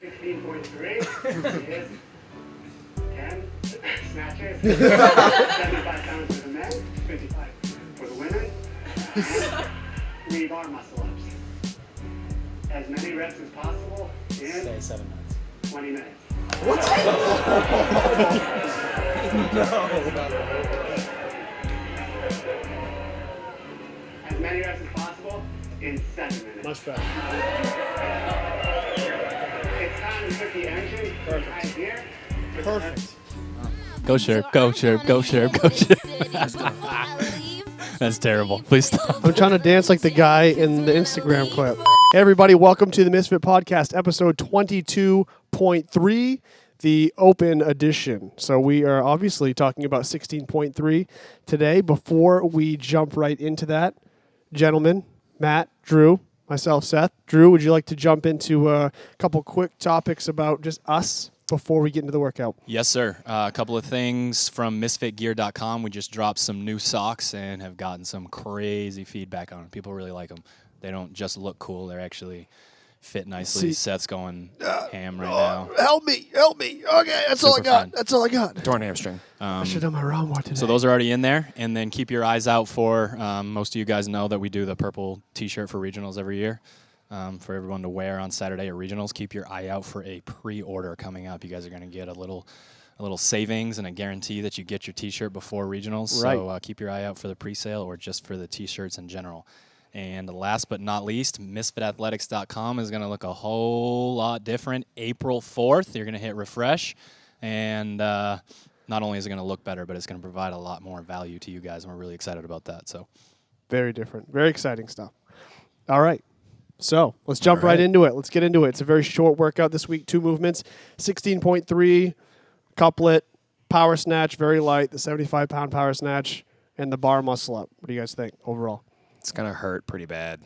16.3 is 10 snatches, 75 pounds for the men, 55 for the women, and 3 bar muscle ups. As many reps as possible in Say 7 minutes. 20 minutes. What? As many reps as possible in 7 minutes. Much better. It's time to put the engine in high gear. Perfect. Go Sherp, go Sherp, go Sherp, go Sherp. That's terrible. Please stop. I'm trying to dance like the guy in the Instagram clip. Hey everybody, welcome to the Misfit Podcast, episode 22.3, the Open edition. So we are obviously talking about 16.3 today. Before we jump right into that, gentlemen, Matt, Drew, myself, Seth. Drew, would you like to jump into a couple quick topics about just us before we get into the workout? Yes, sir. A couple of things from MisfitGear.com. We just dropped some new socks and have gotten some crazy feedback on them. People really like them. They don't just look cool. They're actually fit nicely. Seth's going ham right now. Help me. Okay, that's all I got. That's all I got. Torn hamstring. I should have done my round more today. So those are already in there. And then keep your eyes out for, most of you guys know that we do the purple T-shirt for regionals every year. For everyone to wear on Saturday at regionals. Keep your eye out for a pre-order coming up. You guys are going to get a little savings and a guarantee that you get your T-shirt before regionals. Right. So keep your eye out for the pre-sale or just for the T-shirts in general. And last but not least, MisfitAthletics.com is going to look a whole lot different. April 4th, you're going to hit refresh. And not only is it going to look better, but it's going to provide a lot more value to you guys. And we're really excited about that. So very different. Very exciting stuff. All right. So let's jump right into it. Let's get into it. It's a very short workout this week. 2 movements, 16.3, couplet, power snatch, very light, the 75-pound power snatch, and the bar muscle up. What do you guys think overall? It's going to hurt pretty bad.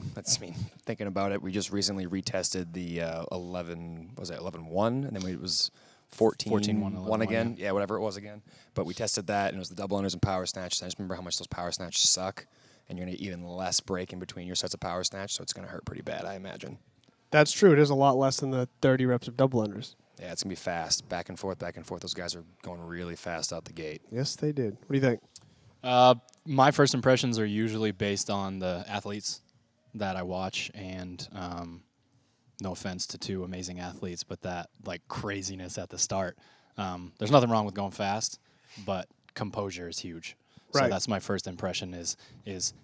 Thinking about it, we just recently retested the 11-1, and then it was 14-1 again. Yeah, whatever it was again. But we tested that, and it was the double unders and power snatch. So I just remember how much those power snatches suck. And you're going to get even less break in between your sets of power snatch, so it's going to hurt pretty bad, I imagine. That's true. It is a lot less than the 30 reps of double unders. Yeah, it's going to be fast. Back and forth, back and forth. Those guys are going really fast out the gate. Yes, they did. What do you think? My first impressions are usually based on the athletes that I watch, and no offense to 2 amazing athletes, but that craziness at the start. There's nothing wrong with going fast, but composure is huge. Right. So that's my first impression is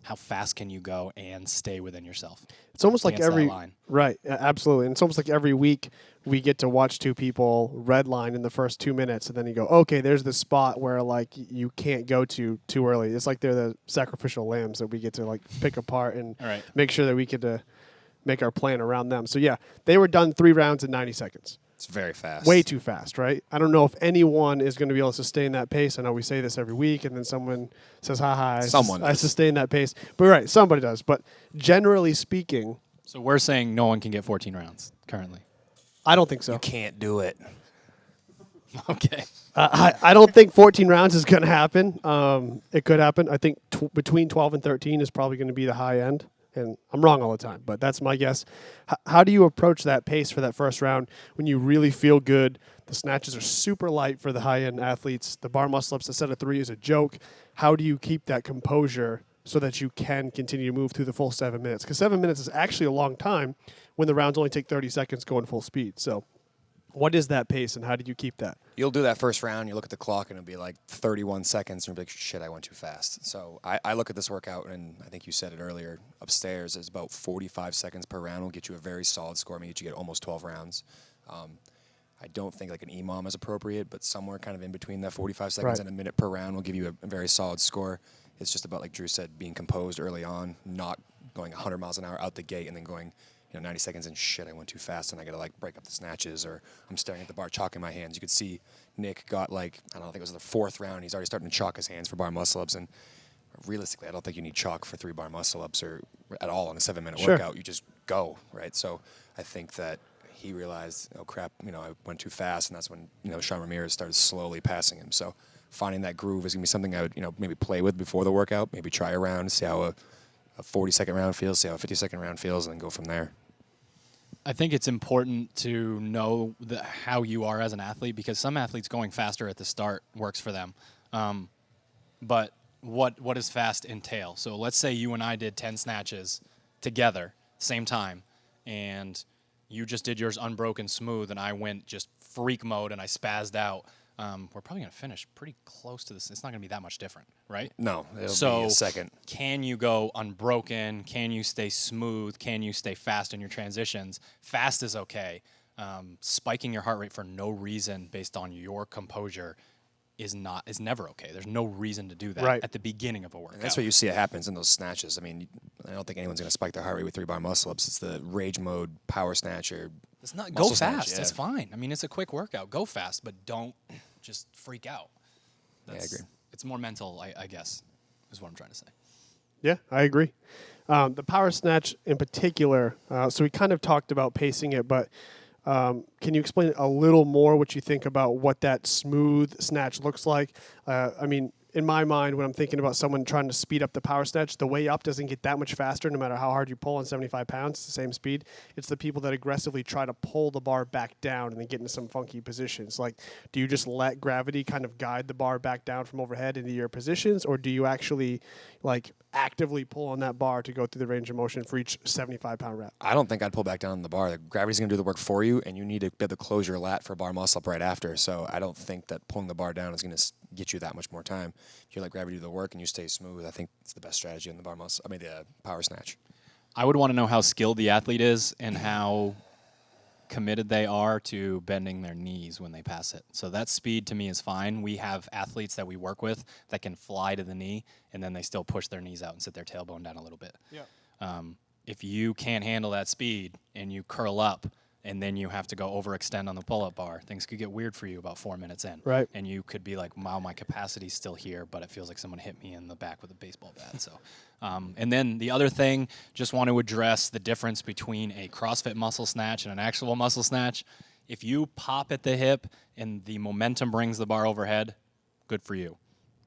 how fast can you go and stay within yourself. It's almost like every line. Right, absolutely. And it's almost like every week we get to watch 2 people redline in the first 2 minutes, and then you go, okay, there's this spot where you can't go to too early. It's like they're the sacrificial lambs that we get to pick apart and make sure that we get make our plan around them. So yeah, they were done 3 rounds in 90 seconds. It's very fast. Way too fast, right? I don't know if anyone is going to be able to sustain that pace. I know we say this every week, and then someone says, I sustain that pace. But right, somebody does. But generally speaking... So we're saying no one can get 14 rounds currently. I don't think so. You can't do it. Okay. I don't think 14 rounds is going to happen. It could happen. I think between 12 and 13 is probably going to be the high end. And I'm wrong all the time, but that's my guess. How do you approach that pace for that first round when you really feel good? The snatches are super light for the high-end athletes. The bar muscle-ups, a set of 3 is a joke. How do you keep that composure so that you can continue to move through the full 7 minutes? Because 7 minutes is actually a long time when the rounds only take 30 seconds going full speed. So what is that pace, and how do you keep that? You'll do that first round, you look at the clock, and it'll be 31 seconds, and you'll be like, shit, I went too fast. So I look at this workout, and I think you said it earlier, upstairs is about 45 seconds per round will get you a very solid score. I mean, you get almost 12 rounds. I don't think an EMOM is appropriate, but somewhere kind of in between that 45 seconds and a minute per round will give you a very solid score. It's just about, like Drew said, being composed early on, not going 100 miles an hour out the gate and then going 90 seconds and shit, I went too fast and I got to break up the snatches, or I'm staring at the bar, chalking my hands. You could see Nick got I think it was the 4th round. He's already starting to chalk his hands for bar muscle ups, and realistically, I don't think you need chalk for 3 bar muscle ups or at all in a 7-minute workout. You just go, right? So I think that he realized, oh crap, I went too fast, and that's when, Sean Ramirez started slowly passing him. So finding that groove is going to be something I would, maybe play with before the workout, maybe try a round, see how a 40-second round feels, see how a 50-second round feels, and then go from there. I think it's important to know how you are as an athlete, because some athletes going faster at the start works for them. But what does fast entail? So let's say you and I did 10 snatches together, same time, and you just did yours unbroken smooth, and I went just freak mode and I spazzed out. We're probably going to finish pretty close to this. It's not going to be that much different, right? No, it'll be a second. Can you go unbroken? Can you stay smooth? Can you stay fast in your transitions? Fast is okay. Spiking your heart rate for no reason based on your composure is never okay. There's no reason to do that at the beginning of a workout. And that's what you see it happens in those snatches. I mean, I don't think anyone's going to spike their heart rate with 3-bar muscle-ups. It's the rage mode power snatch or it's not go snatch, fast. It's fine. I mean, it's a quick workout. Go fast, but don't just freak out. I agree. It's more mental, I guess, is what I'm trying to say. Yeah, I agree. The power snatch in particular, so we kind of talked about pacing it, but can you explain a little more what you think about what that smooth snatch looks like? I mean, in my mind, when I'm thinking about someone trying to speed up the power snatch, the way up doesn't get that much faster no matter how hard you pull on 75 pounds. It's the same speed. It's the people that aggressively try to pull the bar back down and then get into some funky positions. Like, do you just let gravity kind of guide the bar back down from overhead into your positions, or do you actually, like, actively pull on that bar to go through the range of motion for each 75-pound rep? I don't think I'd pull back down on the bar. The gravity's going to do the work for you, and you need to be able to close your lat for bar muscle up right after. So I don't think that pulling the bar down is going to get you that much more time. If you let gravity do the work and you stay smooth, I think it's the best strategy in the the power snatch. I would want to know how skilled the athlete is and how committed they are to bending their knees when they pass it. So that speed to me is fine. We have athletes that we work with that can fly to the knee, and then they still push their knees out and sit their tailbone down a little bit. Yeah. If you can't handle that speed and you curl up and then you have to go overextend on the pull-up bar, things could get weird for you about 4 minutes in. Right. And you could be like, wow, my capacity's still here, but it feels like someone hit me in the back with a baseball bat. So, and then the other thing, just want to address the difference between a CrossFit muscle snatch and an actual muscle snatch. If you pop at the hip and the momentum brings the bar overhead, good for you.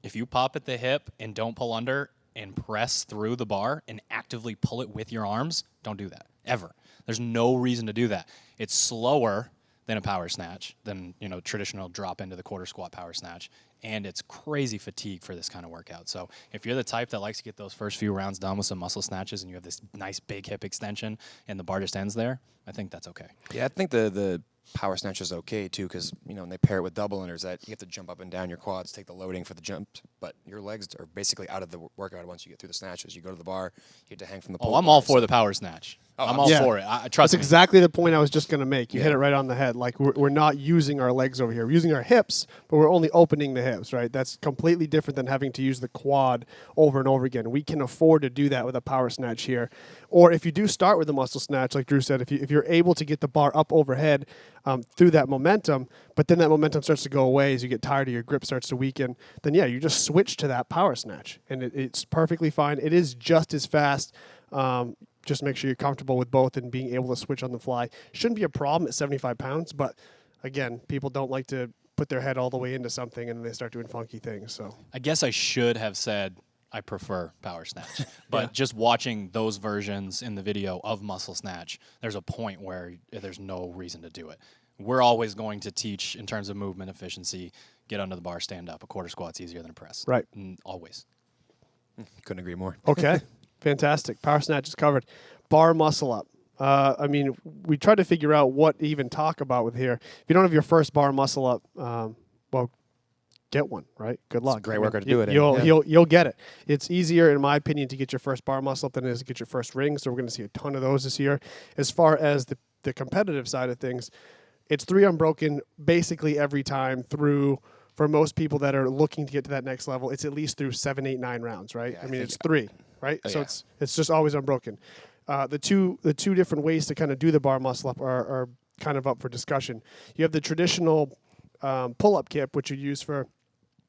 If you pop at the hip and don't pull under and press through the bar and actively pull it with your arms, don't do that, ever. There's no reason to do that. It's slower than a power snatch, than traditional drop into the quarter squat power snatch, and it's crazy fatigue for this kind of workout. So if you're the type that likes to get those first few rounds done with some muscle snatches and you have this nice big hip extension and the bar just ends there, I think that's okay. Yeah, I think the power snatch is okay too, because when they pair it with double unders, that you have to jump up and down your quads, take the loading for the jump, but your legs are basically out of the workout once you get through the snatches. You go to the bar, you get to hang from the pole. I'm all for the power snatch. I'm all for it. Trust That's me. exactly the point I was just going to make. You hit it right on the head. Like, we're not using our legs over here. We're using our hips, but we're only opening the hips, right? That's completely different than having to use the quad over and over again. We can afford to do that with a power snatch here. Or if you do start with a muscle snatch, like Drew said, if you're able to get the bar up overhead through that momentum, but then that momentum starts to go away as you get tired or your grip starts to weaken, then you just switch to that power snatch. And it's perfectly fine. It is just as fast. Just make sure you're comfortable with both and being able to switch on the fly. Shouldn't be a problem at 75 pounds, but again, people don't like to put their head all the way into something and then they start doing funky things. So I guess I should have said I prefer power snatch, but just watching those versions in the video of muscle snatch, there's a point where there's no reason to do it. We're always going to teach in terms of movement efficiency, get under the bar, stand up. A quarter squat's easier than a press. Right. Always. Couldn't agree more. Okay. Fantastic. Power snatch is covered. Bar muscle up. I mean, we tried to figure out what to even talk about with here. If you don't have your first bar muscle up, well, get one, right? Good luck. It's a great workout to do it in. You'll get it. It's easier, in my opinion, to get your first bar muscle up than it is to get your first ring. So we're going to see a ton of those this year. As far as the competitive side of things, it's 3 unbroken basically every time through. For most people that are looking to get to that next level, it's at least through 7, 8, 9 rounds, right? Yeah, I mean, it's 3, right? Oh, so yeah. it's just always unbroken. The two different ways to kind of do the bar muscle up are kind of up for discussion. You have the traditional pull-up kip, which you use for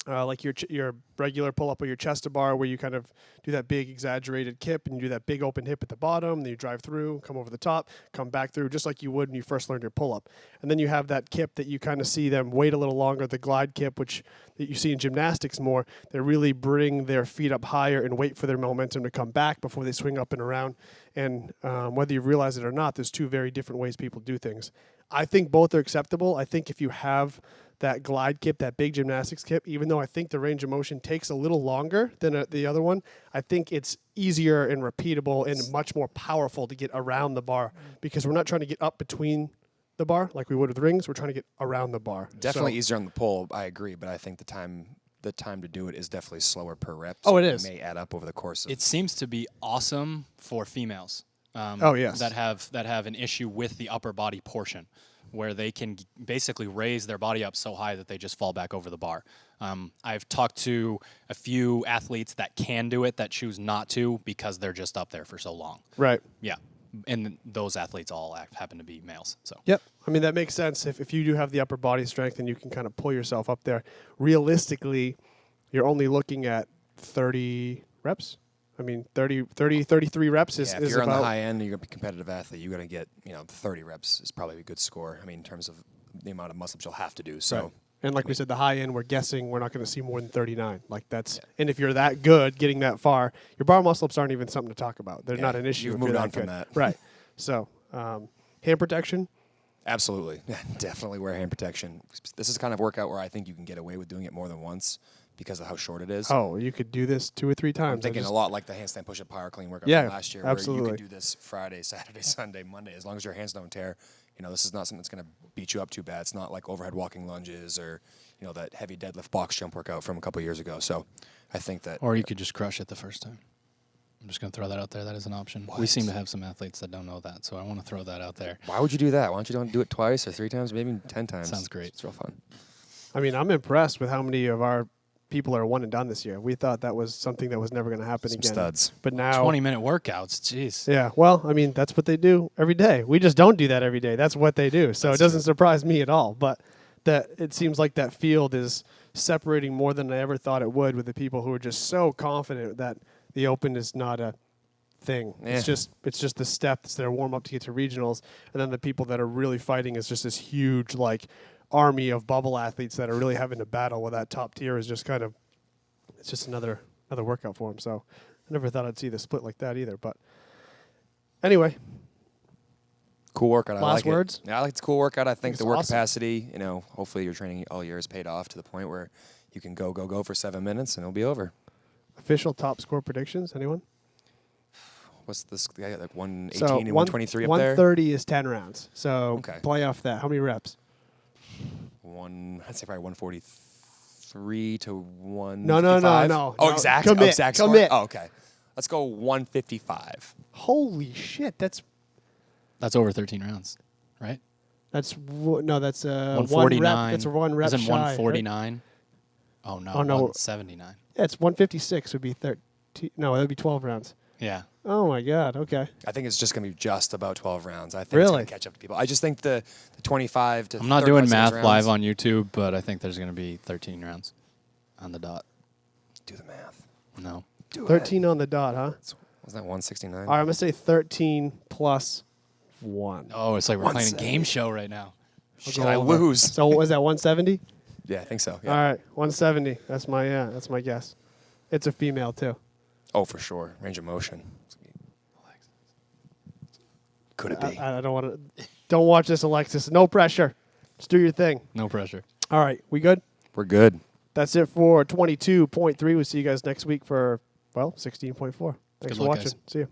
like your regular pull up or your chest to bar, where you kind of do that big exaggerated kip and you do that big open hip at the bottom. Then you drive through, come over the top, come back through, just like you would when you first learned your pull up. And then you have that kip that you kind of see them wait a little longer, the glide kip, which that you see in gymnastics more. They really bring their feet up higher and wait for their momentum to come back before they swing up and around. And whether you realize it or not, there's two very different ways people do things. I think both are acceptable. I think if you have that glide kip, that big gymnastics kip, even though I think the range of motion takes a little longer than the other one, I think it's easier and repeatable and much more powerful to get around the bar, because we're not trying to get up between the bar like we would with rings. We're trying to get around the bar. Definitely easier on the pull, I agree, but I think the time to do it is definitely slower per rep. Oh, so it is. May add up over the course of It seems to be awesome for females. Yes. That have an issue with the upper body portion, where they can basically raise their body up so high that they just fall back over the bar. I've talked to a few athletes that can do it that choose not to because they're just up there for so long. Right. Yeah. And those athletes all happen to be males. So. Yep. I mean, that makes sense. If you do have the upper body strength and you can kind of pull yourself up there, realistically, you're only looking at 30 reps. I mean, 33 reps is if is you're about on the high end and you're going to be a competitive athlete, you're going to get, 30 reps is probably a good score. I mean, in terms of the amount of muscle-ups you'll have to do. So, Right. And like we said, the high end, we're guessing we're not going to see more than 39. Like that's, and if you're that good, getting that far, your bar muscle-ups aren't even something to talk about. They're not an issue. You've if moved you're on that from good. that. Right. So, hand protection. absolutely. Definitely wear hand protection. This is kind of workout where I think you can get away with doing it more than once because of how short it is. Oh, you could do this 2 or 3 times. I'm thinking a lot like the handstand push-up power clean workout Yeah, from last year, absolutely. where you could do this Friday, Saturday, Sunday, Monday, as long as your hands don't tear. This is not something that's going to beat you up too bad. It's not like overhead walking lunges or, that heavy deadlift box jump workout from a couple years ago. So I think that... Or you could just crush it the first time. I'm just going to throw that out there. That is an option. We seem to have some athletes that don't know that, so I want to throw that out there. Why would you do that? Why don't you do it twice or 3 times, maybe 10 times? Sounds great. It's real fun. I mean, I'm impressed with how many of our people are one and done this year. We thought that was something that was never going to happen Some again. studs. But now 20-minute workouts. Jeez. Yeah, well, I mean, that's what they do every day. We just don't do that every day. That's what they do. So it doesn't surprise me at all. But that it seems like that field is separating more than I ever thought it would, with the people who are just so confident that the Open is not a thing. Yeah. It's just the steps, their warm up to get to regionals, and then the people that are really fighting is just this huge army of bubble athletes that are really having to battle, where that top tier is just it's just another workout for them. So I never thought I'd see the split like that either. But anyway, Cool workout. I Last like words? it. Yeah, I like the cool workout. I think it's the work awesome. capacity, hopefully your training all year has paid off to the point where you can go for 7 minutes and it'll be over. official top score predictions. Anyone? What's this? I got like 118 So and 123 up there. 130 is 10 rounds. So Okay. play off that. How many reps? I'd say probably 143 to 155. No. Oh, No. exact? Commit. Exact score? Commit. Oh, okay. Let's go 155. Holy shit! That's Over 13 rounds, right? that's 149. 149. That's a 1 rep Isn't shy. Right? 149? Oh, no. Oh, no. 179. Yeah, it's 156 would be 13. No, that would be 12 rounds. Yeah. Oh my god. Okay. I think it's just going to be just about 12 rounds. I think it's Really? going to catch up to people. I just think the 25 to I'm not 35 doing seconds math live rounds- on YouTube, but I think there's going to be 13 rounds on the dot. Do the math. No. Do 13 on the dot, huh? Wasn't that 169? All right, I'm gonna say 13 plus 1. Oh, it's like we're playing a 170. game show right now. Shit, go I over. lose. So was that 170? Yeah, I think so. Yeah. All right, 170. That's my guess. It's a female too. Oh, for sure. Range of motion. Could it be? I don't want to. Don't watch this, Alexis. No pressure. Just do your thing. No pressure. All right, we good? We're good. That's it for 22.3. We'll see you guys next week for 16.4. Thanks Good for luck, watching. guys. See you.